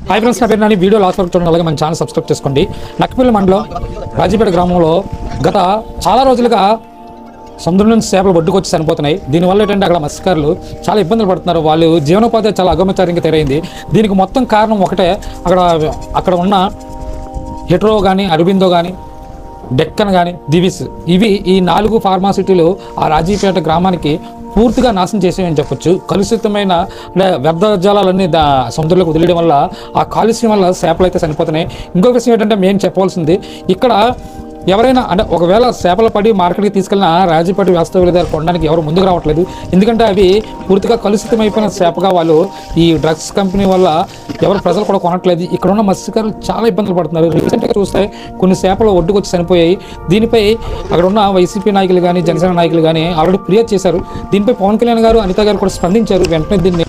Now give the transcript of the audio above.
Hi friends, నా పేరు Nani. Video last వరకు చూడండి, అలాగే మన ఛానల్ సబ్స్క్రైబ్ చేసుకోండి. నక్కపల్లి మండలం రాజీపేట గ్రామంలో గత చాలా రోజులుగా సముద్రం నుంచి చేపలు ఒడ్డుకొచ్చి చనిపోతున్నాయి. దీనివల్ల ఏంటంటే అక్కడ మత్స్యకారులు చాలా ఇబ్బందులు పడుతున్నారు. వాళ్ళు జీవనోపాధి చాలా అగమ్యచారంగా తెరైంది. దీనికి మొత్తం కారణం ఒకటే, అక్కడ ఉన్న హెట్రో కానీ, అరబిందో కానీ, డెక్కన్ కానీ, దివిస్, ఇవి ఈ 4 ఫార్మాసిటీలు ఆ రాజీపేట గ్రామానికి పూర్తిగా నాశనం చేసేవని చెప్పొచ్చు. కలుషితమైన వ్యర్థ జలాలన్నీ సముద్రంలోకి వదిలేయడం వల్ల ఆ కాలుష్యం వల్ల చేపలు అయితే చనిపోతున్నాయి. ఇంకొక విషయం ఏంటంటే మేము చెప్పవలసింది, ఇక్కడ ఎవరైనా అంటే ఒకవేళ చేపలు పడి మార్కెట్కి తీసుకెళ్ళిన రాజీపేట వాస్తవ్యుల దగ్గర కొనడానికి ఎవరు ముందుకు రావట్లేదు. ఎందుకంటే అవి పూర్తిగా కలుషితమైపోయిన చేపగా వాళ్ళు ఈ డ్రగ్స్ కంపెనీ వల్ల ఎవరు ప్రజలు కూడా కొనట్లేదు. ఇక్కడ ఉన్న మత్స్యకారులు చాలా ఇబ్బందులు పడుతున్నారు. రీసెంట్గా చూస్తే కొన్ని చేపలు ఒడ్డుకొచ్చి చనిపోయాయి. దీనిపై అక్కడ ఉన్న వైసీపీ నాయకులు కానీ, జనసేన నాయకులు కానీ ఆల్రెడీ ఫిర్యాదు చేశారు. దీనిపై పవన్ కళ్యాణ్ గారు, అనిత గారు కూడా స్పందించారు. వెంటనే దీన్ని